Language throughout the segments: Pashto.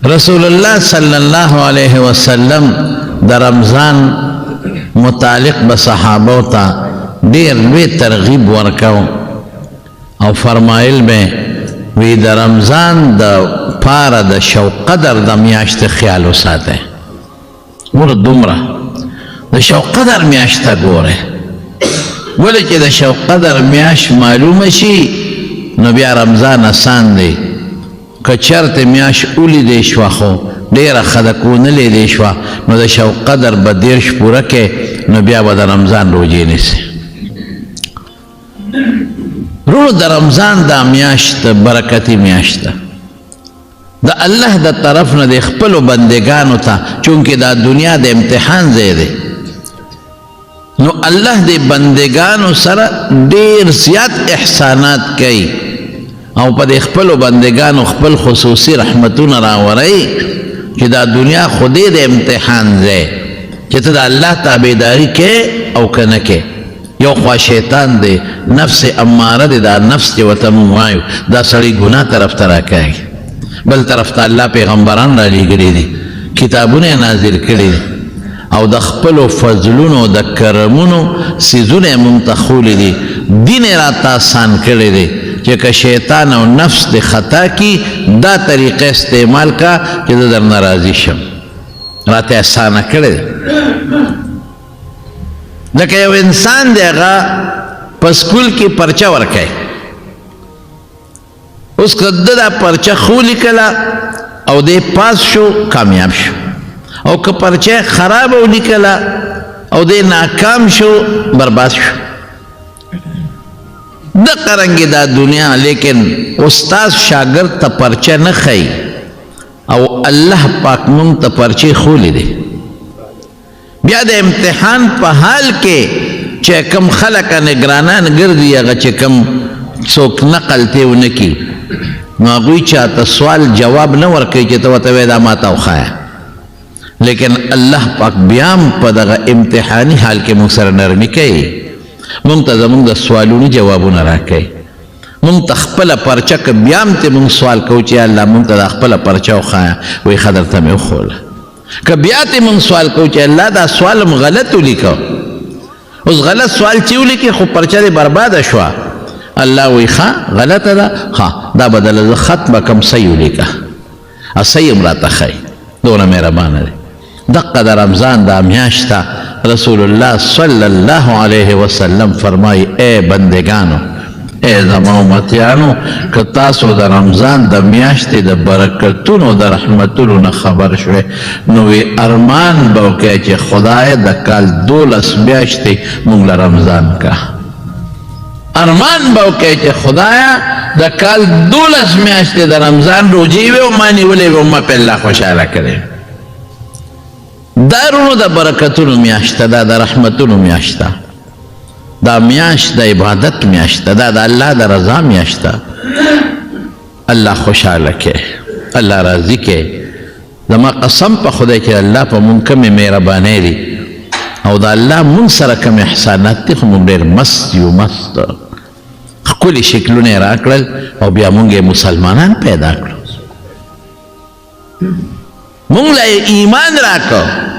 رسول الله صلی الله علیه وسلم د رمضان متعلق به صحابو ته ډیر لوی ترغیب ورکاو او فرمایل به وی د رمضان د پاره د شو قدر د میاشت خیال وساته ور دومره د شو قدر میاشت ګوره ولې چې د شو قدر میاشت معلومه شي نو بیا رمضان آسان دی که چرته میاشت ولیدې شوه خو ډیره ښه ونه لیدې شوه نو د شو قدر به دیرش پوره کې نو بیا به د رمضان روجې نیسي رونو د رمضان دا میاشت برکتي میاشت ده د الله د طرف نه د خپلو بندګانو ته چونکې دا دنیا د امتحان ځای دی نو الله د بندگانو سره ډیر زیات احسانات کوي او په د خپلو بندگانو خپل خصوصي رحمتونه راوړي چې دا دنیا خودی د امتحان ځای چې ته د الله تابعداري کې او که نه کې یو خوا شیطان دی نفس اماره دی دا نفس چې ورته موږ وایو دا سړی ګناه طرف ته راکاږي بل طرف ته الله پیغمبران رالیږلي دي کتابونه نازل کړي دي او د خپلو فضلونو د کرمونو څیزونه مونږ ته ښوولي دي دین یې راته آسان کړی دی چې که شیطان او نفس د خطا کی دا طریقه استعمال کا چې زه درنه راضي شم راته اسانه کړی دی لکه یو انسان دی هغه په سکول کې پرچه ورکوي اوس که ده دا پرچه ښه ولیکله او دی پاس شو کامیاب شو او که پرچه خراب ولیکله او دی ناکام شو برباد شو د قرنګ دا دنیا لیکن استاد شاګرد ته پرچه نه ښیي او الله پاک مونږ ته پرچې ښوولې دی بیا د امتحان په حال کې چې کم خلک نگرانان ګرځي هغه چې کم څوک نقل ته ونه کي نو هغوی چاته سوال جواب نه ورکوي چې ته ورته وایې دا ماته وښایه لیکن الله پاک بیا هم په دغه امتحاني حال کې مونږ سره نرمي کوي مونږ ته زمونږ د سوالونو جوابونه راکوي مونږ ته خپله پرچه که بیا هم ترې مونږ سوال کوو چې الله مونږ ته دا خپله پرچه وښایه وایي ښه درته مې وښوله که بیا ترې مونږ سوال کوو چې الله دا سوال هم غلط ولیکه اوس غلط سوال چې ولیکې خو پرچه دې برباده شوه الله وایي ښه غلطه ده ښه دا بدله زه خط به کم صحیح ولیکه او صحیح هم راته ښایي دونه مهربانه دی دقه د رمضان دا میاشت رسول الله صلی الله علیه وسلم فرمای اے بندگانو اے زما امتیانو که تاسو د رمضان د میاشتې د برکتونو د رحمتونو نه خبر شوئ نو وی ارمان به وکئ چې خدای د کال 12 میاشتې موږ له رمضان کا ارمان به وکئ چې خدایا د کال 12 میاشتې د رمضان روجې وي او ما نیولې وي او ما په الله خوشحاله کړی دا رونو د برکتونو میاشته دا د رحمتونو میاشته دا میاشت د عبادت میاشته دا د الله د رضا میاشته الله خوشحاله کې الله راضي کې زما قسم په خدای کې الله په مونږ کومې مهربانۍ دي او د الله مونږ سره کوم احسانات دي خو مونږ ډېر مست یو مست ښکلي شکلونه یې راکړل او بیا مونږ یې مسلمانان پیدا کړو مونږ له ایمان راکړو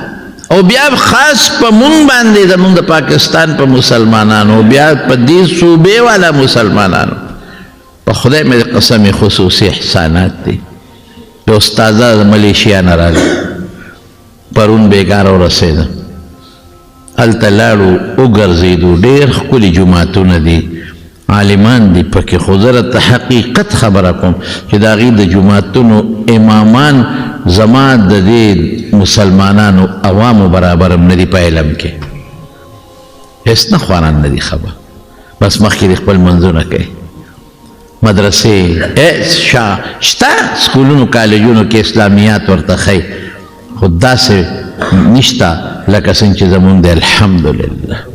او بیا خاص په مونږ باندې زمونږ د پاکستان په مسلمانانو بیا په دې صوبې والا مسلمانانو په خدای مې قسم خصوصي احسانات دي د استاده د ملیشیا نه راغی پرون بېګاره ورسېده هلته لاړو وګرځېدو ډېر ښکلي جوماتونه دي عالمان دي پکې خو زه راته حقیقت خبره کوم چې د هغې د جوماتونو امامان زما د دې مسلمانانو عوامو برابر هم نه دي په علم کې هېڅ نه خواران نه دي خبر بس مخکې د خپل منځونه کوي مدرسې شته سکولونو کالجونو کې اسلامیات ورته ښیي خو داسې نشته لکه څنګه چې زمونږ دی الحمدلله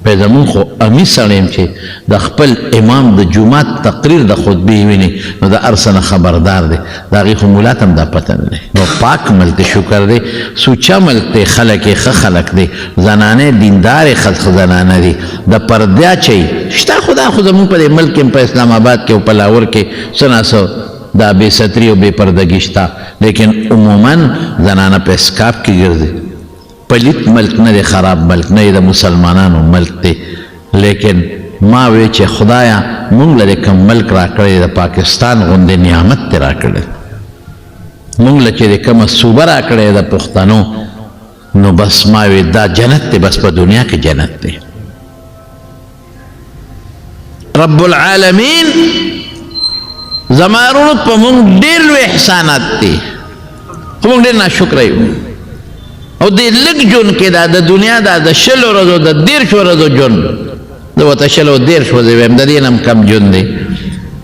په زمونږ خو امي سړی یم چې د خپل امام د جومات تقریر د خطبې ویني نو د هر څه نه خبردار دی د هغې خو ملا ته هم دا پته نه دی نو پاک ملک شکر دی سوچه ملک دی خلک یې ښه خلک دی زنانې دیندارې ښه زنانه دي د پردیا چی شته خو دا خو زمونږ په دې ملک کې په اسلام آباد کې او په لاهور کې څه ناڅه دا بے ستری و بے پردگی شتا لیکن عموماً زنانه په اسکاف کې ګرځي پلیت ملک نه دی خراب ملک نه د مسلمانانو ملک دی لیکن ما وی چې خدایا مونږ له کوم ملک راکړی د پاکستان غوندې نعمت ته راکړی مونږ له چې کومه صوبه راکړی د پښتنو نو بس ما وی دا جنت دی بس په دنیا کې جنت دی رب العالمین زمارونو په مونږ ډېر لوی احسانات دي خو مونږ ډېر ناشکره یو او دې لږ ژوند کې دا د دنیا دا د شلو ورځو د 13 ورځو ژوند زه ورته شل او 13 ورځې ویم د دې نه هم کم ژوند دی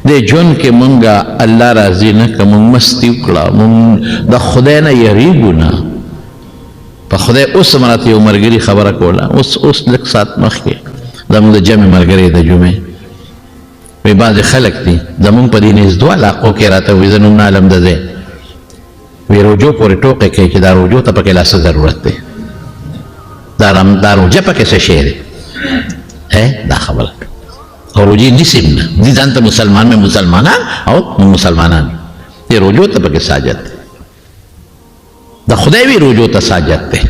دې ژوند کې مونږه الله راضي نه که مونږ مستي وکړه مونږ د خدای نه یریږو نه په خدای اوس هم راته یو ملګري خبره کوله اوس لږ ساعت مخکې زموږ د جمع ملګری د جمعې وی بعضې خلک دي زموږ په دې نږدو علاقو کې راته وایي زه نوم نه علم د ځای وی روجو پورې ټوقې کوي چې دا روجو ته پکې لا څه ضرورت دی دا روجه پکې څه شی دی دا خبره او روجې نیسي نه دي ځان ته مسلمان میں مسلمانان او مسلمانان دې روجو ته پکې ساجت دی د خدای وی روجو ته ساجت دی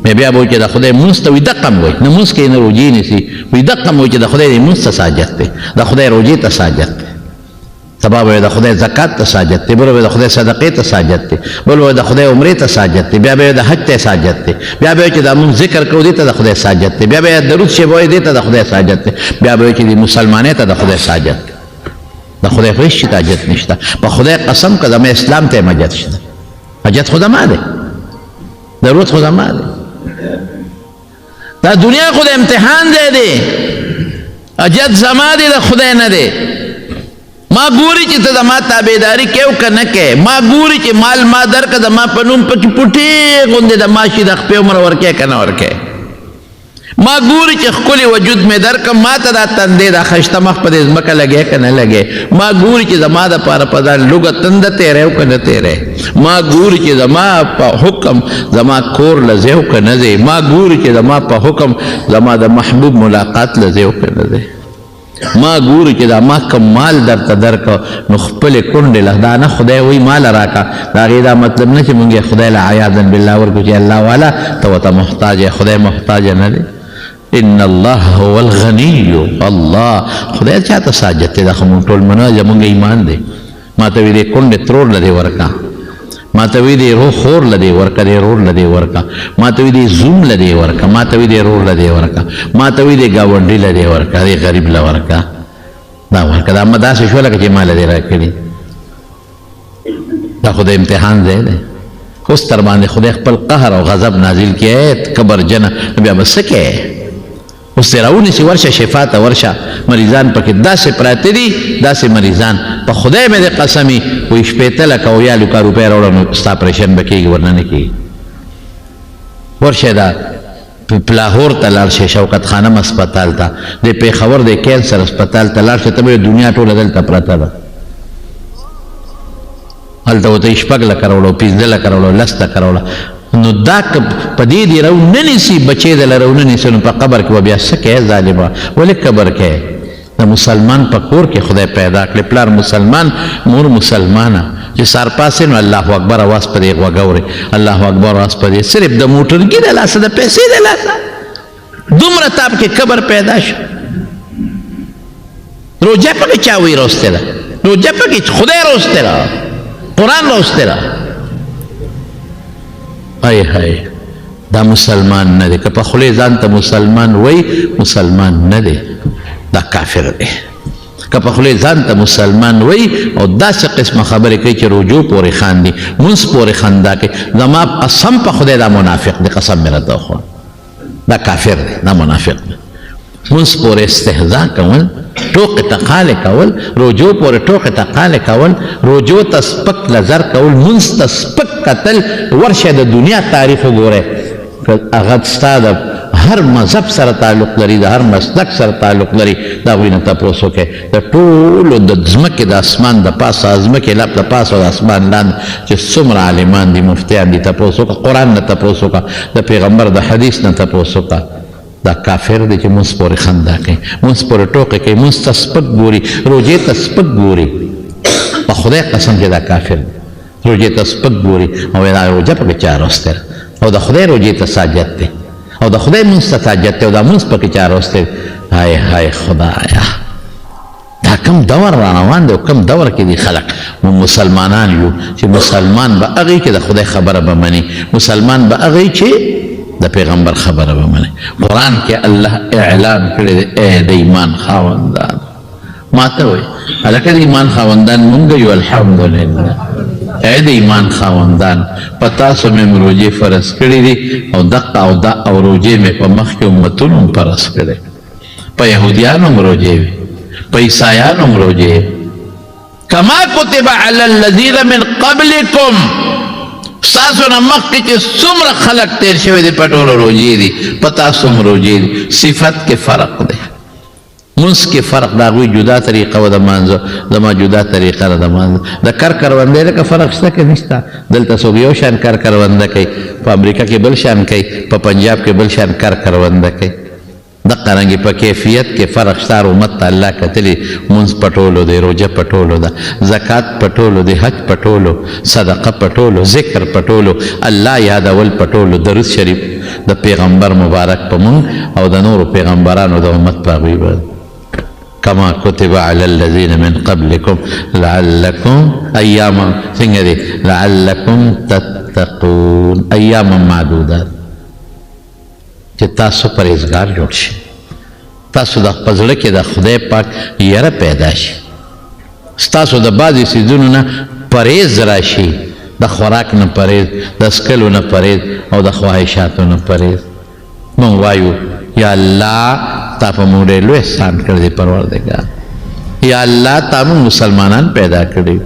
مې بیا به وایي چې د خدای مونځ ته وي دقه م وایي نه مونځ کې نه روجې نیسي وایي دقه م وایي چې د خدای دې مونځ ته ساجت دی د خدای روجې ته ساجت دی سبا به د خدای زکات ته ساجت دی بل به د خدای صدقې ته ساجت دی بل به د خدای عمرې ته ساجت دی بیا به د حج ته ساجت دی بیا به چې د مونږ ذکر کوو دې ته د خدای ساجت دی بیا به درود شی وایي دې ته د خدای ساجت دی بیا به چې د مسلمانۍ ته د خدای ساجت دی د خدای خو هېڅ حاجت نشته په خدای قسم که زما اسلام ته هم حاجت شته حاجت خو زما دی ضرورت خو زما دی دا دنیا خو د امتحان ځای دی حاجت زما دی د خدای نه دی ما ګوري چې ته زما تابعداري کوې او که نه کوې ما ګوري چې مال ما درکړه زما په نوم پکې پوټې غوندې د ماشي د خپې عمر ورکوې که نه ورکوې ما ګوري چې ښکلي وجود مې درکړم ما ته دا تندې دا ښایسته مخ په دې ځمکه لګې که نه لګې ما ګوري چې زما دپاره په دا لوږه تنده تېری او که نه تېری ما ګوري چې زما په حکم زما کور له ځې او که نه ځې ما ګوري چې زما په حکم زما د محبوب ملاقات له ځې او که نه ځې ما ګوري چې دا ما کم مال درته درکړه نو خپلې کونډې له دا نه خدای وایي مال راکړه د هغې دا مطلب نه چې مونږ یې خدای له عیاذا بالله ورکړو چې الله والا ته ورته محتاج یې خدای محتاج نه دی ان الله هو الغني الله خدای چاته ساجت دی دا خو مونږ ټول منو زمونږ ایمان دی ما ته وایي دې کونډې ترور له دې ورکړه ما ته وی دی روح خور لدی ورکا دی رور لدی ورکا ما ته وی دی زوم لدی ورکا ما ته وی دی رور لدی ورکا ما ته وی دی گاونډي لدی ورکا دی غریب ل ورکا دا ورکا دا ما داسې شو لکه چې ما لدی راکړي دا خو د امتحان ځای دی اوس تر باندې خدای خپل قهر او غضب نازل کړي کبر جنه بیا به څه کوې اوس دې راونیسي ورشه شفا ته ورشه مریضان پکې داسې پراته دي داسې مریضان په خدای مې د قسمي وایي شپېته لکه او یا لکه روپۍ راوړه نو ستا اپریشن به کېږي ورنه نه کېږي ورشه دا لاهور ته لاړ شې شوکت خانم اسپتال ته د پېښور د کینسر اسپتال ته لاړ شې ته به دنیا ټوله دلته پرته ده هلته ورته یې 6 لکه راوړه 15 لکه راوړه 10 لکه راوړه نو دا که په دې دې رو نه نیسي بچې دله رو نه نیسي نو په قبر کې به بیا څه کوې ظالمه ولې قبر کوې د مسلمان په کور کې خدای پیدا کړې پلار مسلمان مور مسلمانه چې سار پاسې نو الله اکبر اواز په دې غوږ اورې الله اکبر اواز په دې صرف د موټرګي د لاسه د پیسې د لاسه دومره تاپ کې قبر پیدا شو روجه پکې چا وی روسته ده روجه پکې خدای روسته ده قرآن روسته ده ای های دا مسلمان نه دی که په خولې ځان ته مسلمان وای مسلمان نه دی دا کافر دی که په خولې ځان ته مسلمان وای او داسې قسمه خبرې کوي چې رجوع پورې خاندي مونځ پورې خندا کوي زما قسم په خدای دا منافق دی قسم مې راته وخوړ دا کافر دی دا منافق دی مونځ پورې استهزا کول ټوکې ټقالې کول رجوع پورې ټوکې ټقالې کول رجوع ته سپک نظر کول مونځ ته سپک کتل ورشه د دنیا تاریخ وګورئ که هغه ستا د هر مذهب سره تعلق لري د هر مسلک سره تعلق لري د هغوی نه تپوس وکړئ د ټولو د ځمکې د اسمان د پاسه ځمکې لپ د پاسه د اسمان لاندې چې څومره عالمان دي مفتیان دي تپوس وکړه قرآن نه تپوس وکړه د پیغمبر د حدیث نه تپوس وکړه دا کافر دی چې مونځ پورې خندا کوي مونځ پورې ټوکې کوي مونځ ته سپک ګوري روژې ته سپک ګوري په خدای قسم چې دا کافر دی روجې ته سپک ګوري او دا روجه پکې چا راوستی او د خدای روجې ته ساجت دی او د خدای مونځ ته ساجت دی او دا مونځ پکې چا راوستی های های خدایا دا کم دور را روان دی او کم دور کې دي خلک مسلمانان یو چې مسلمان به هغې کې د خدای خبره به مني مسلمان به هغې چې د پیغمبر خبره به مني قرآن کې الله اعلان کړی دی ای د ایمان خاوندان ما ته وایي هلکه د ایمان خاوندان مونږ یو الحمدلله ای د ایمان خاوندان په تاسو مې روجې فرض کړي دي او دقه او دا او روجې مې په مخکې امتونو هم فرض کړی په یهودیانو هم روجې وي په عیسایانو هم روجې کما کتب علی الذین من قبلکم ستاسو نه مخکې چې څومره خلک تیر شوي دي په ټولو روجې دي په تاسو هم روجې دي صفت کې فرق دی منس کې فرق د هغوی جدا طریقه و د مانځه زما جدا طریقه ده د مانځه د کر کروندې لکه فرق شته که نشته دلته څوک یو شان کر کرونده کوي په امریکا کې بل شان کوي په پنجاب کې بل شان کر کرونده کوي دقه رنګې په کیفیت کې فرق شته امت ته الله کتلي منځ پټولو دی روجه پټولو ده زکات پټولو دی حج پټولو صدقه پټولو ذکر پټولو الله یادول پټولو درود شریف د پیغمبر مبارک په مونږ او د نورو پیغمبرانو د امت په هغوی باندې كما كتب على الذين من قبلكم لعلكم أياما څنګه لعلكم تتقون أياما معدودات چې تاسو پرهیزګار جوړ شئ تاسو د خپل زړه کې د خدای پاک یره پیدا شي ستاسو د بعضې څیزونو نه پرهیز راشي د خوراک نه پرهیز د څکلو نه پرهیز او د خواهشاتو نه پرهیز موږ وایو یا الله تا په موږ ډېر لوی احسان کړی دی پروردګار یا الله تا موږ مسلمانان پیدا کړي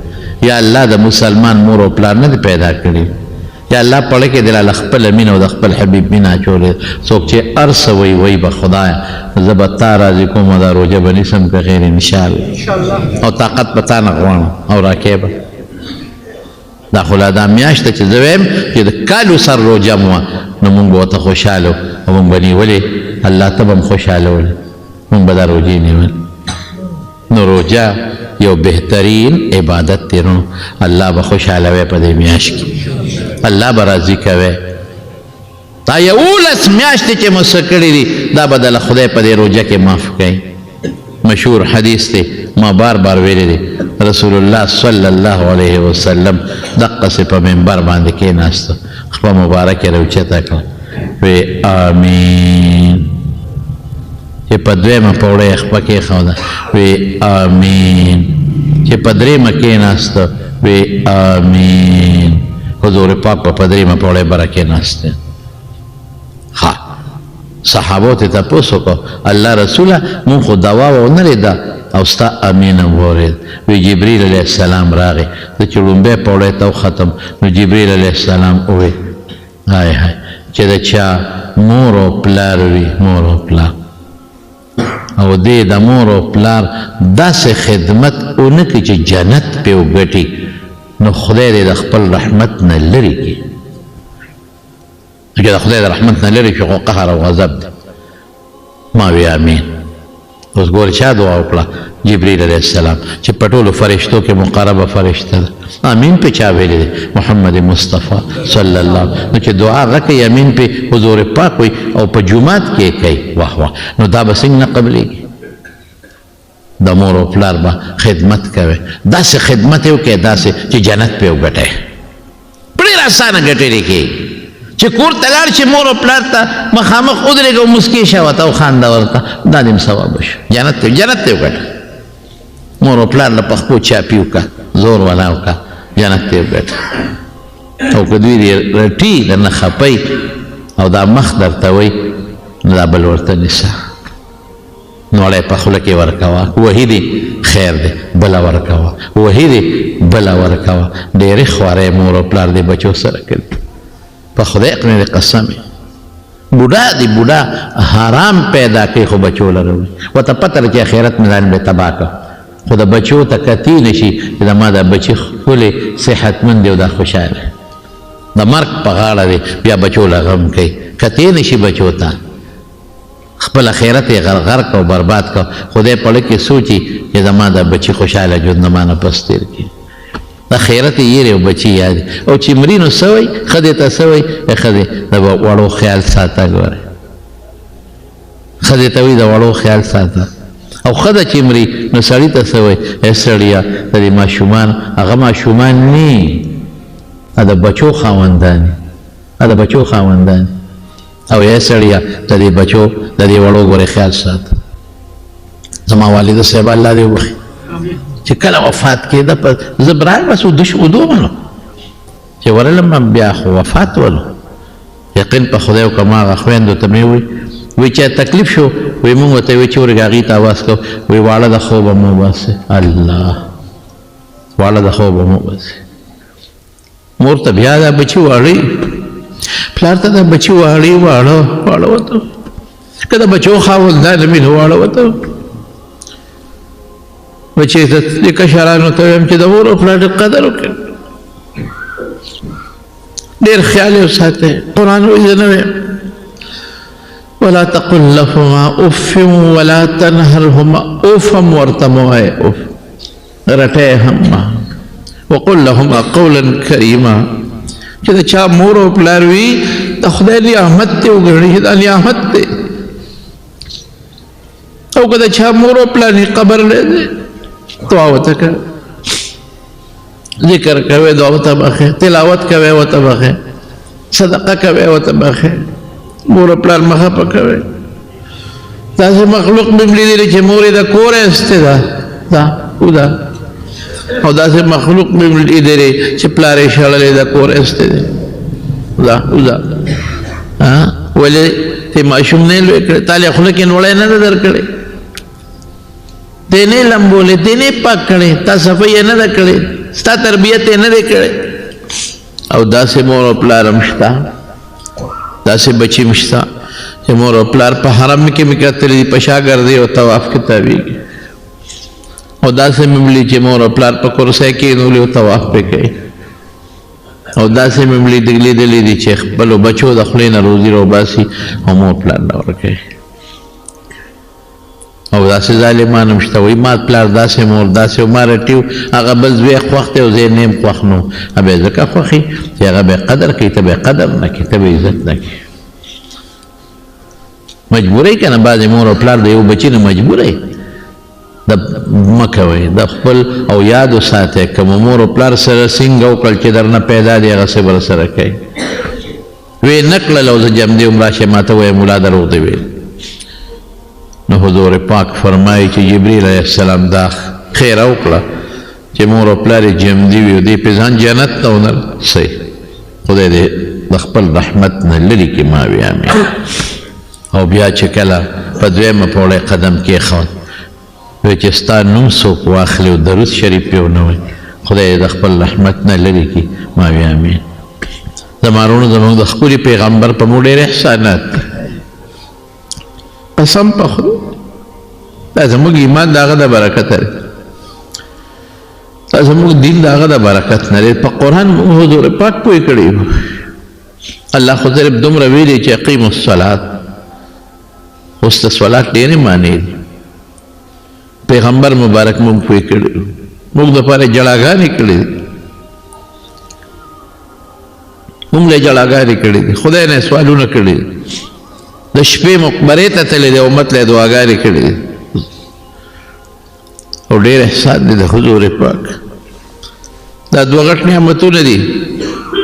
یا الله د مسلمان مور او پلار نه پیدا کړي یا الله پړه کې دلاله خپل مینه او د خپل حبیب مینه اچولې څوک چې هر څه وایي وایي به خدایه زه به تا راضي کوم او دا روژه به نیسم که خیر انشاءالله او طاقت به تا نه غواړم او راکې به دا خو لا دا میاشت چې زه وایم چې د کالو سر روژه مو نو مونږ به ورته خوشحاله او مونږ به نیولې الله ته به هم خوشحالول مونږ به دا روژې نیول نو روژه یو بهترین عبادت دی نو الله به خوشحالوي په دې میاشت کې الله به راضي کوي دا یولس میاشتې چې مو څه کړي دي دا به دله خدای په دې روژه کې معاف کوي مشهور حدیث دی ما بار بار ویلی دی رسول الله صلی الله علیه وسلم دقسې په منبر باندې کېناسته خپل مبارک یې راوچته کړه وی آمین چې په دویمه پوړه یې خپه کېښوده وی آمین چې په دریمه کېناسته وی آمین حضور پاک په دریمه پوړه بره کېناسته ها صحابو ته تپوس وکړو الله رسوله مونږ خو دوا ونه لیده او ستا امین هم واورېد وی جبریل علیه السلام راغی زه چې لومبی پوړی ته وختم نو جبریل علیه السلام ووی های های چې د چا مور او پلار وي مور او پلار او دې د مور او پلار داسې خدمت ونه کړي چې جنت پې وګټي نو خدای دې د خپل رحمت نه لرې کړي چې د خدای د رحمت نه لرې شي خو قهر او غضب دی ما وی امین اوس ګورې چا دعا وکړه جبریل علیه السلام چې په ټولو فرشتو کې مقربه فرشته ده امین پې چا ویلی دی محمد مصطفی صلی الله نو چې دعا هغه کوي امین پې حضور پاک وي او په جومات کې کوي واه واه نو دا به څنګه نه قبلېږي د مور او پلار به خدمت کوي داسې خدمت یې وکړي داسې چې جنت پې وګټئ په ډېر اسانه ګټلې کېږي چې کور ته لاړ شي مور او پلار ته مخامخ ودرېږه او مسکې شه ورته او خانده ورته دا دې هم ثواب وشو جنت ته وګټه مور او پلار له پخپو چاپي وکړه زور والا وکړه جنت ته وګټه او که دوی دې رټي درنه خپئ او دا مخ درته وایي نو دا بل ورته نیسه نوړی په خوله کې ورکوه وهي دې خیر دی بله ورکوه وهي دې بله ورکوه ډېرې خوارۍ مور او پلار دې بچو سره کوي په خدای قمې دې قسم بوډا دی بوډا حرام پیدا کوي خو بچو لره ورته پته ده چې آخرت مې ځان به تباه کړ خو د بچو ته کتی نه شي چې زما دا بچي ښکلې صحتمند دی او دا خوشحاله د مرګ په غاړه دی بیا بچو له غم کوي کتی نه شي بچو ته خپل آخرت یې غرق او برباد کړ خدای پړه کې سوچي چې زما دا بچي خوشحاله ژوند نه ما نه پس تېر کړي د خیرت یې او بچي یاد او چې مري نو څه وایي ښځې ته څه وایي ښځې د وړو خیال ساته ګوره ښځې ته وایي د وړو خیال ساته او ښځه چې مري نو سړي ته څه وایي ای سړیه د دې ماشومان هغه ماشومان نه د بچو خاوندان د بچو خاوندان او ای سړیه د دې بچو د دې وړو ګورې خیال ساته زما والده صاحب الله دې وبخي چې کله وفات کېده په زه برایم بس ودوملو چې ورلم بیا خو وفات ولو یقین په خدای وکړه ما هغه خویندو ته مې وی چې تکلیف شو وی مونږ ورته وی چې ورګه هغې ته اواز کو وی واړه د خوبه مو باسې الله واړه د خوبه مو باسې مور ته بیا دا بچي واړی پلار ته دا بچي واړی واړه وته که د بچو خاوندان مې نو واړه وته بچې ته د کشرانو ته وایم چې د مور او پلار قدر وکړئ ډېر خیال یې وساتئ قرآن وایي زه نه وایم ولا تقل لهما اف ولا تنهرهما اف هم ورته مه وایه اف رټی هم مه وقل لهما قولا کریما چې د چا مور او پلار وي د خدای نعمت دی وګڼي دا نعمت دی او که د چا مور او پلار قبر دی دعا ورته کوه ذکر کوئ دعا ورته بخیر تلاوت کوئ ورته بخیر صدقه کوئ ورته بخیر مور او پلار مه خفه کوئ داسې مخلوق مې لیدلی چې مور یې د کوره ایستې ده او داسې مخلوق مې لیدلی چې پلار یې شړلی د کوره ایستې دی ولې ته ماشوم نه لوی کړې تا له خوله کې نوړی نه ده درکړې ته نه لمبولې ته نه پاک کړې تا صفایي نه ده کړې ستا تربیت یې نه دی کړی او داسې مور او پلار هم شته داسې بچي هم شته چې مور او پلار په حرم کې مې کتلي دي په شا ګرځي او طواف کې تاویږي او داسې مې ملي چې مور او پلار په کرسۍ کېنولي او طواف پې کوي او داسې مې لیدلي دي چې خپلو بچو د خولې نه روزي راوباسي او مور پلار نه ورکوي او داسې ظالمان هم شته وایي ما پلار داسې مور داسې و ما رټي هغه بل زوی خوښ دی او زه یې نه یم خوښ نو هغه به یې ځکه خوښي چې هغه به یې قدر کوي ته به یې قدر نه کوي ته به یې عزت نه کوي مجبوری که نه بعضې مور او پلار د یو بچي نه مجبوری مه کوئ د خپل او یاد وساتئ که مو مور او پلار سره څنګه وکړل چې در نه پیدا دی هغسې به سره کوي وی نه کړل او زه جمدې وم راشئ ما ته وایه ملا دروغ دی ویل نو حضور پاک فرمایي چې جبریل علیه السلام دا خیره وکړه چې مور او پلار یې جمدي وي او دې پې ځان جنت ته ونه رسوي خدای دې د خپل رحمت نه لرې کړي ما وي امین او بیا چې کله په دویمه پوړۍ قدم کېښود وی چې ستا نوم څوک واخلي او درود شریف یې ونه وایي خدای دې د خپل رحمت نه لرې کړي ما وي امین زما وروڼو زموږ د ښکلي پیغمبر په موږ ډېر احسانات قسم په خدای دا زموږ ایمان د هغه د برکت دی دا زموږ دین د هغه د برکت نه دی په قرآن حضور پاک پوه کړي الله خو صرف دومره ویلي چې اقیموا الصلات اوس د صلات ډېرې معنی دي پیغمبر مبارک موږ پوه کړي موږ دپاره جړاګانې کړي دي موږ له جړاګانې کړي دي خدای نه سوالونه کړي دي د شپې مقبرې ته تللی دی امت له دعاګانې کړي دي او ډېر احسان دی د حضور پاک دا دوه غټ نعمتونه دي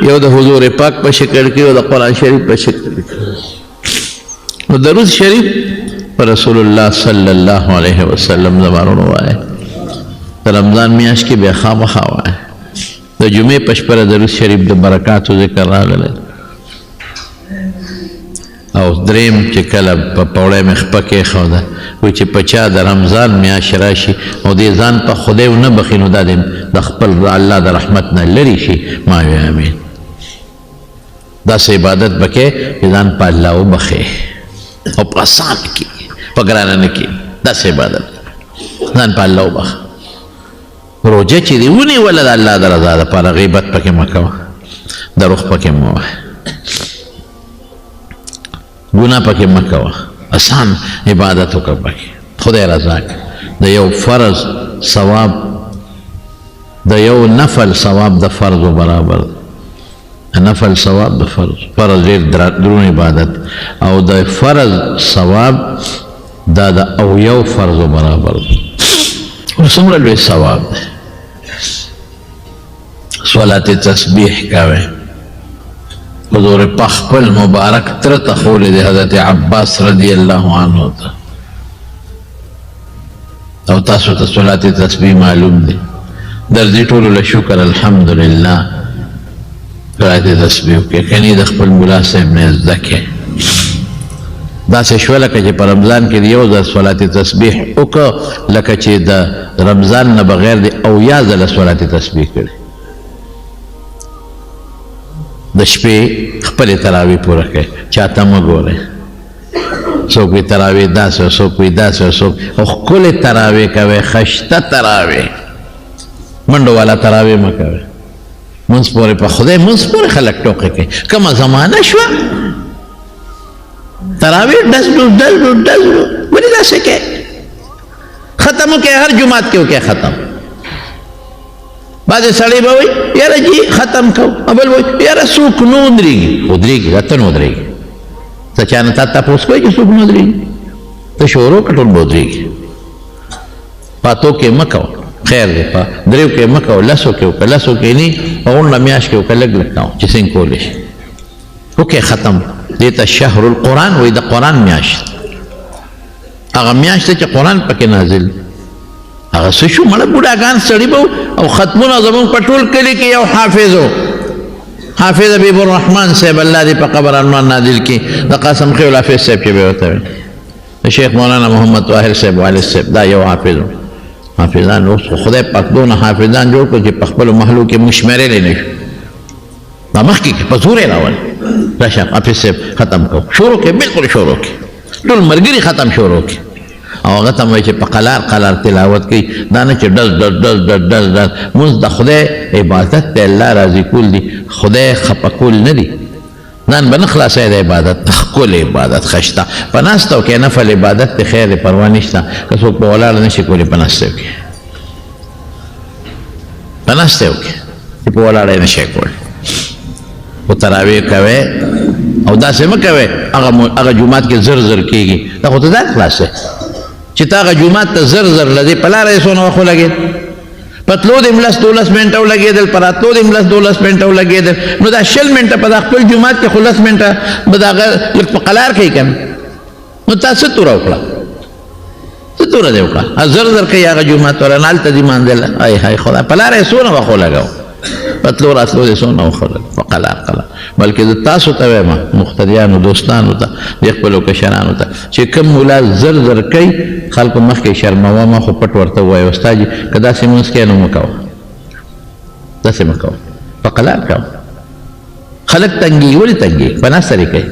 یو د حضور پاک په شکل کې او د قرآن شریف په شکل کې نو درود شریف پر رسول الله صلی الله علیه وسلم زما وروڼو وایه د رمضان میاشت کې بیا خامخا وایه د جمعې په شپه درود شریف د برکاتو ذکر راغلی او دریم چې کله په پوړی مې خپه کېښوده وایي چې په چا د رمضان میاشت راشي او دې ځان په خدای ونه بخي نو دا د خپل الله د رحمت نه لرې شي ما وی امین داسې عبادت به کې چې ځان په الله وبخې او په اسان کې په ګرانه نه کې داسې عبادت ځان په الله وبخه روژه چې دې ونیوله د الله د رضا دپاره غیبت پکې مه کوه دروغ پکې مه وایه گناه پکې مه کوه اسان عبادت وکړه پکې خدای رضا د یو فرض ثواب د یو نفل ثواب د فرض برابر دی. نفل ثواب د فرض ډېر درون عبادت او د فرض ثواب دا د او یو فرض برابر دی. څومره لوی ثواب دی. صلات تسبیح کوئ. حضور پاک خپل مبارک تره ته ښوولی دی حضرت عباس رضی الله عنه ته، او تاسو ته صلات تسبیح معلوم دی. درځي ټولو له شکر الحمدلله صلات تسبیح وکړئ، کني د خپل ملا صاحب نه زده کړئ. داسې شوه لکه چې په رمضان کې د یو ځل صلات تسبیح وکړه لکه چې د رمضان نه بغیر د اویا ځله صلات تسبیح کړي. د شپې خپلې تراویح پوره کړئ، چاته مه ګورئ. څوک وي تراویح داسې او څوک وي داسې او څوک او ښکلې تراویح کوئ، خشته تراویح، منډو والا تراویح مه کوئ. منځ پورې په خدای منځ پورې خلک ټوقې کوي. کومه زمانه شوه تراویح ډزلو ډزلو ډزلو، ولې داسې کوې؟ ختم وکړئ، هر جماعت کې وکړئ ختم. بعضې سړی به وایي یاره جي ختم کوو، بل وایي یاره څوک نه ودرېږي. ودرېږي ته نه ودرېږي. ته چا نه تا تپوس کوئ چې څوک نه ودرېږي؟ ته شروع کړه ټول به ودرېږي. په اتو کې مه کوه، خیر دی. په دریو کې مه کوه، لسو کې وکړه، لسو کې نه په غونډه میاشت کې وکړه، لږ لږ کوه چې څنګه کولی شي. وکړئ ختم. دې ته شهر القرآن وایي، د قرآن میاشت. هغه میاشت چې قرآن پکې نازل، هغه څه شو مړه بوډاګان سړي به او ختمونه زمونږ په ټول کلي کې یو حافظ و، حافظ حبیب الرحمن صاحب الله دې په قبر عنوان نازل کړي. د قاسم خیل حافظ صاحب چې به ورته وایي، د شیخ مولانا محمد طاهر صاحب والد صاحب، دا یو حافظ و. حافظان اوس خدای پاک دونه حافظان جوړ کړو چې په خپلو محلو کې موږ شمېرلی نه شو. دا مخکې کې په زور یې راولي. راشه حافظ صاحب ختم کوو، شروع کې بالکل شروع کې ټول ملګري ختم شروع کې. او هغه ته وایي چې په قلار قلار تلاوت کوي، دا نه چې ډز ډز ډز ډز ډز ډز. مونځ د خدای عبادت دی، الله راضي کول دي، خدای خفه کول نه دي. ځان به نه خلاصوي د عبادت، ښکلی عبادت خشته. په ناسته وکړئ، نفل عبادت دی، خیر دی، پروا نشته. که څوک په ولاړه نه شي کولی، په ناسته وکړئ، په ناسته وکړئ چې په ولاړه یې نه شي کولی. خو تراویح کوئ او داسې مه کوئ هغه جومات کې زر زر کېږي. دا خو ته ځان خلاصوئ چې تا هغه جومات ته زر زر لدې په لاره یې څونه وخت ولګېد، په تلو دې 11-12 منټه ولګېدل، په راتلو دې 11-12 منټه ولګېدل. نو دا 20 منټه په دا خپل جومات کې 10 منټه به د هغه لږ په قلار کوي که نه. نو تا څه توره وکړه، څه توره دې وکړه؟ زر زر کوي هغه جومات والا، هلته دې مانځله. ای های خدای، په لاره یې څونه وخت ولګاو، په تلو راتلو دې څونه وخت ولګاو، په قلار قلار. بلکې زه تاسو ته وایم، مقتدیانو دوستانو ته، د خپلو کشرانو ته، چې کوم مولا زر زر کوي خلکو مخکې شرموه مه، خو پټ ورته ووایه استاد جي که داسې مونځ کوې نو مه کوه، داسې مه کوه، په قلار کوه. خلک تنګېږي، ولې تنګېږي؟ په ناسته یې کوي،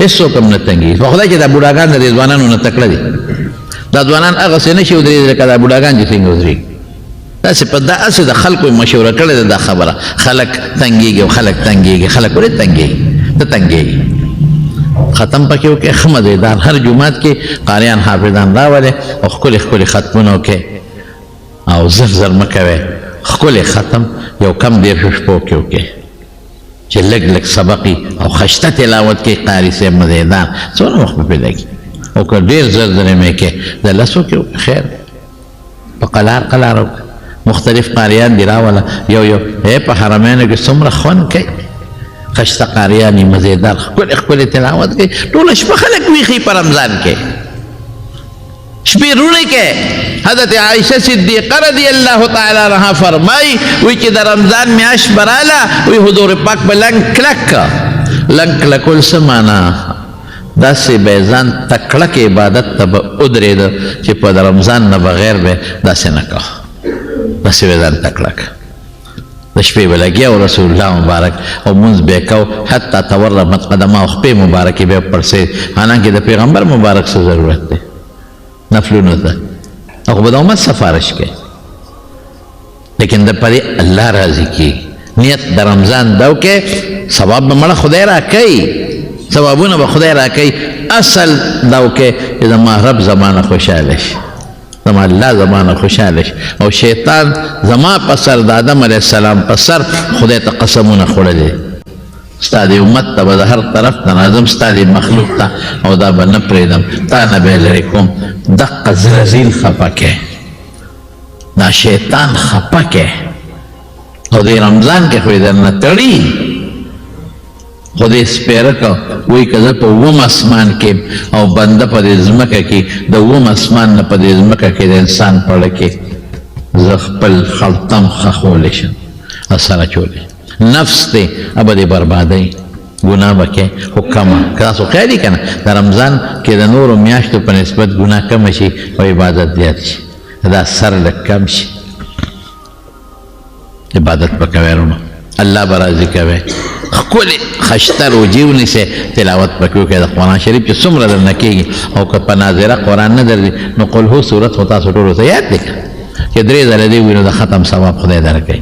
هېڅوک هم نه تنګېږي. په خدای چې دا بوډاګان د دې ځوانانو نه تکړه دي. دا ځوانان هغسې نه شي ودرېدلی لکه دا بوډاګان چې څنګه ودرېږي. داسې په داسې د خلکو مشوره کړې ده دا خبره. خلک تنګېږي او خلک تنګېږي. خلک ولې تنګېږي؟ ته تنګېږي. ختم پکې وکړئ، ښه مزېدار. هر جومات کې قاریان حافظان راولئ او ښکلې ښکلې ختمونه وکړئ او زر زر مه کوئ. ښکلې ختم یو کم 10 شپو کې وکړئ چې لږ لږ سبق او خشته تلاوت کې قاري صاحب مزېدار. څونه وخت به پرې لګي؟ او که ډېر زر زر یې مې کې د لسو کې وکړئ، خیر په قلار قلار وکړئ. مختلف قاریان دی راوله، یو یو په حرمینو کې څومره خوند کوي، خشته قاریان یې مزېدار ښکلې ښکلې تلاوت کوي. ټوله شپه خلک ویښي په رمضان کې، شپې روڼې کې. حضرت عائشه صدیقه رضی الله تعالی عنها فرمایي، وایي چې د رمضان میاشت به راله، وایي حضور پاک به لنګ کلک که. لنګ کلکول څه معنا؟ داسې به یې ځان تکړه کې عبادت ته به ودرېده چې په د رمضان نه بغیر به داسې نه کوه، داسې به ځان تکړه که. د شپې به لګیا و رسول الله مبارک او مونځ به یې کو، حتی تورمت قدمه او خپې مبارکې به یې پړسېد. حالانکې د پیغمبر مبارک څه ضرورت دی نفلونو ته، او خو به د امت سفارش کوي، لیکن د پرې الله راضي کېږي. نیت د رمضان دا وکړئ، ثواب به مړه خدای را کوي، ثوابونه به خدای را کوي. اصل دا وکړئ چې زما رب زمانه خوشحاله شي، زما الله زمانه خوشحاله شي او شیطان زما په سر د آدم علیه السلام په سر خدای ته قسمونه خوړلي ستا د امت ته به د هر طرف ته ناظم ستا د مخلوق ته او دا به نه پرېږدم تا نه به یې لرې کوم دقه زرزیل خفه کې دا شیطان خفه کې او د رمضان کې خو یې درنه تړي خو دې سپېره که وایي که زه په اووم اسمان کې او بنده په دې ځمکه کې د اووم اسمان نه په دې ځمکه کې د انسان پړه کې زه خپل خلطم خښولی شم او سره چولی نفس دی ابه دې بربادی ګناه به کې خو کمه که تاسو خیال دي که نه د رمضان کې د نورو میاشتو په نسبت ګناه کمه شي او عبادت زیات شي دا سر لږ کم شي عبادت به کوئ رونو الله به راضي کوئ ښکلې خشته روجې ونیسئ تلاوت به کوئ د قرآن شریف چې څومره درنه کېږي او که په ناظره قرآن نه درځي نو قل هو صورت خو تاسو ټولو ته یاد دی که چې درې ځله دې ووایي نو د ختم ثواب خدای درکوي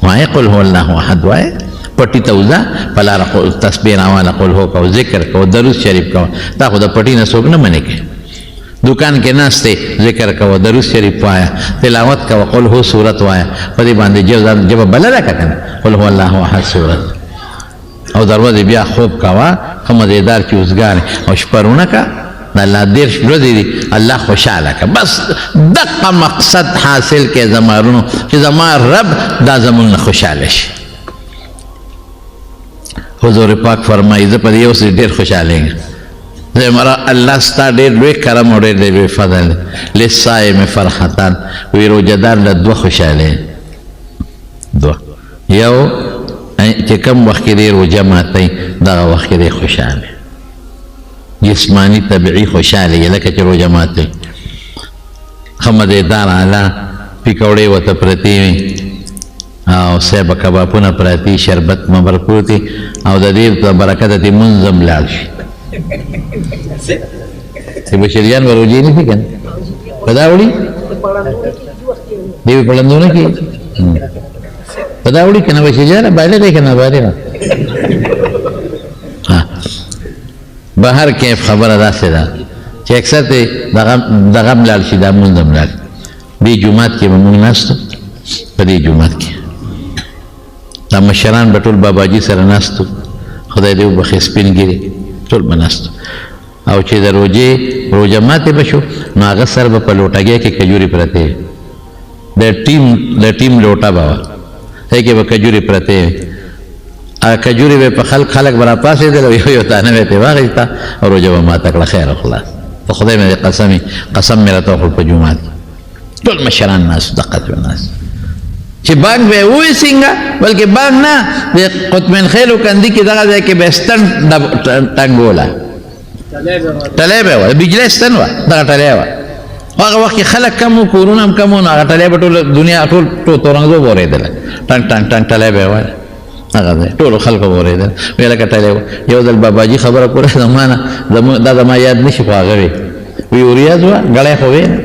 وایه قل هو الله احد وایه پټي ته وځه په لاره تسبیح راواله قل هو کوه ذکر کوه درود شریف کوه دا خو د پټي نه څوک نه منې کوي دکان کې ناست دی ذکر کوه درود شریف وایه تلاوت کوه قل هو صورت وایه په دې باندې ژبه بله ده که که نه قل هو الله احد صورت او دروازې بیا خوب کوه ښه مزېدار چې اوزګار او شپرونه که د الله دېرش ورځې دي الله خوشحاله که بس دقه مقصد حاصل کې زما رونو چې زما رب دا زمونږ نه خوشحاله شي حضور پاک فرمایي زه په دې یو څه ډېر خوشحالېږم زمرا الله ستا ډېر لوی کرم او ډېر لوی فضل للصائم فرحتان وی روجهدار له دوه خوشحالۍ دوه یو چې کوم وخت کې دی روجه ماتوي دغه وخت کې دی خوشحاله جسمانی طبیعي خوشحالي لکه چې روجه ماتوي ښه مزېدار اعلی پکوړې ورته پرتې وي او سیبه کبابونه پرتې شربت مبر پروت او د دې په برکت دې لمونځ هم لاړ شي چې بشریان به روجې نیسي که نه په دا وړي دې په پړندونه کې په دا وړي که نه بشریانه بایله دی که نه بایله بهر کیف خبره داسې ده چې اکثر ته دغه هم لاړ شي دا لمونځ هم لاړ دې جومات کې به مونږ ناستو په دې جومات کې دا مشران به ټول باباجي سره ناستو خدای دې وبخښي سپین ګیري ټول به ناستو او چې د روجه ماتې به شو نو هغه سر به په لوټګۍ کې کجوري پرتې د ټیم لوټه به وه هغې کې به کجوري پرتې هغه کجوري به په خلک به راپاڅېدل او یو دانه به یې ترې واخېسته او روجه به ماته کړه خیر او خلاص په خدای مې قسم مې راته وخوړ په جومات کې ټول مشران ناست دقت به ناست چې بانک به یې ووایي څنګه بلکې بانک نه د قطبین خیلو کندي کې دغه ځای کې به ستن ټنګوله ټلی به وه د بجلی ستن وه دغه ټلی وه هغه وخت کې خلک کم وو کورونه هم کم وو نو هغه ټلی به ټوله دنیا ټول تورنګزو به اورېدله ټنګ ټنګ ټنګ ټلی به یې وایه هغه ځای ټولو خلکو به اورېدل ویې لکه ټلی وه یو ځل باباجي خبره پوره زما نه دا زما یاد نه شي خو هغه وی وی وریاض وه ګړی خو وی نه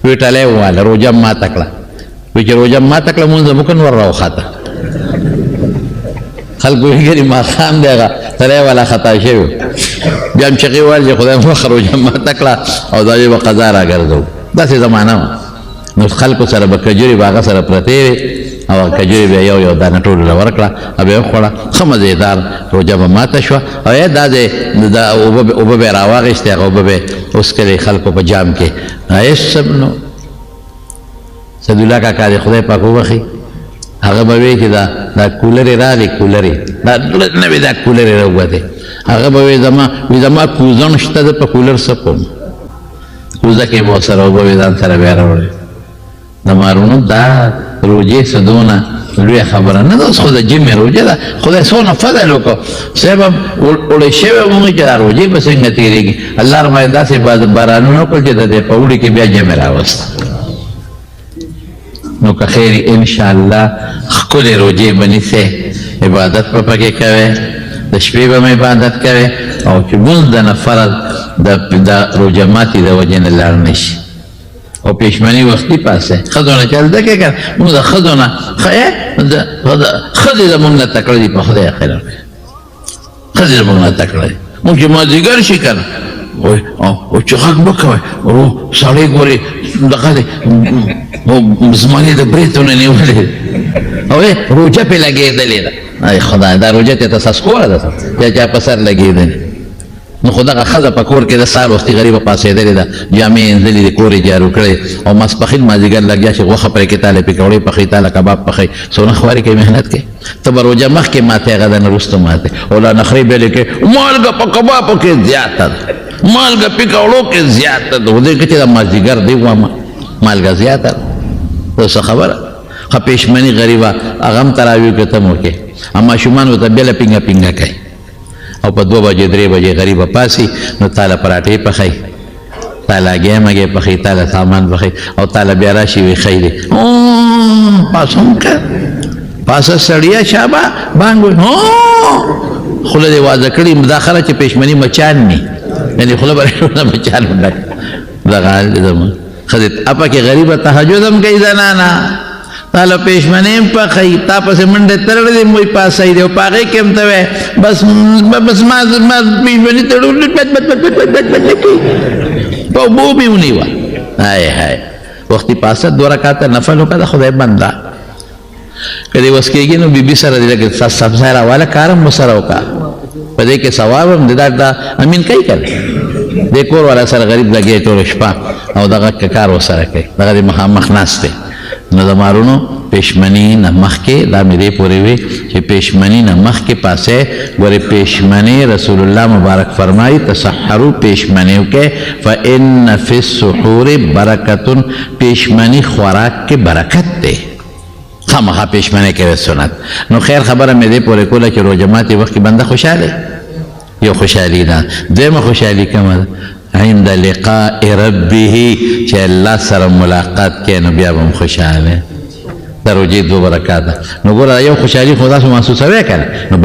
وی ټلی وواله روجه م ماته کړه وی چې روجه م ماته کړه مونځ به مو ور راوخته خلکو وی ګرې ماښام دی هغه ټلی والا خطا شوي بیا هم چغې ویل چې خدای مخ روجه ماته کړه او دا به قضا راګرځو داسې زمانه وه نو خلکو سره به کجوري به هغه سره پرتې وې او کجوري بیا یو دانه ټولو له ورکړه او بیا یې وخوړه ښه مزېدار روجه به ماته شوه او دا دا اوبه به یې راواخېستې هغه اوبه به یې وڅښلې خلکو په جام کې ایسب نو سدالله کاکا دې خدای پاک وبخي هغه به وایي چې دا کولرې راغلې کولرې دا نوې دا کولرې راووتې هغه به وایي زما کوزن شته ده په کولر څه کوم کوزه کې به ورسره اوبه وې ځان سره بیا راوړې د مارونو دا روجې څه دونه لویه خبره نه ده اوس خو د جمې روجه ده خدای څونه فضل وکړو صاحب هم اوړی شوی ومونږ چې دا روجې به څنګه تېرېږي الله رحمه داسې بارانونه وکړل چې د دې په اوړي کې بیا جمې راوسته نو که خیر انشاءالله ښکلې روجې به نیسئ عبادت به پکې کوئ د شپې به م عبادت کوئ او چې مونځ د نه فرض د روجه ماتې د وجې نه لاړ نه شي او پېشمني وختي پاسئ ښځو نه چل زده کړئ که مونږ د ښځو نه ښځې زمونږ نه تکړه دي په خدای خیر وکړي ښځې زمونږ نه تکړه دي مونږ چې مازدیګر شي که نه او چې غږ مه کوئ ورو سړی ګورې دغه دی زمانې د برېتونه نیولې او روجه پې لګېدلې ده ای خدای دا روجه ته تسسکوره ده یا چا په سر لګېدلې نو خو دغه ښځه په کور کې د سهار وختي غریبه پاڅېدلې ده جامې یې انځلې دي کور یې جارو کړی او ماسپښین مازدیګر لګیا چې غوښه پرې کې تاله پکوړې پخوي تاله کباب پخوي څونه خوارې کوي محنت کوي ته به روژه مخکې ماتې هغه ده نه وروسته ماتې او لا نخرې بیا لیکې مالګه په کبابو کې زیاته ده مالګه پکوړو کې زیاته ده خدای که چې د مازدیګر دی واما مالګه زیاته ده څه خبره ښه پېشمني غریبه هغه هم تراویح کې ته م وکړې ماشومان ورته بېله پینګه پینګه کوي او په 2 بجې 3 بجې غریبه پاسي نو تاله پراټې پخوي تاله اګې مګې پخوي تاله سامان پخوي او تاله بیا راشي وي ښی دی پاس هم که پاسه سړیه شابه بانګ وي خوله دې وازه کړي دا خله چې پېشمني مچان ني یعنې خوله به مچان ډک دغه حال دی زموږ ښځې اپه کې غریبه تهجد هم کوي زنانه تاله پېشمنۍ هم پخوي تا پسې منډې تړلې دي موی پاسی دی او په هغې کې هم ته وایې بس ما پېشمني تړلې په اوبو مې ونیوه هی هی وختي پاسه 2 رکعته نفل وکړه د خدای بنده که دې وس کېږي نو بیبي سره دې لږ صفصفای راواله کار هم ورسره وکړه په دې کې ثواب هم دی دا امین کوي که دې کور والا سره غریب لګیا ټوله شپه او دغه کار ورسره کوي دغه دې مخامخ ناست دی نو د مارونو پېشمني نه مخکې دا مې دې پورې وي چې پېشمني نه مخکې پاسې ګورې پېشمني رسول الله مبارک فرمایي تسحرو پېشمني وکړئ فإن فی السحور برکتون پېشمني خوراک کې برکت دی خامخا پېشمني کوي سنت نو خیر خبره مې دې پورې کوله چې روژه ماتې وخت کې بنده خوشحاله یو خوشحالي ده دویمه خوشحالي کومه ده عند لقاء ربه چې الله سره ملاقات کوي نو بیا به هم خوشحاله د روژې 2 برکاته نو ګوره یو خوشحالي خو تاسو محسوسوئ که نه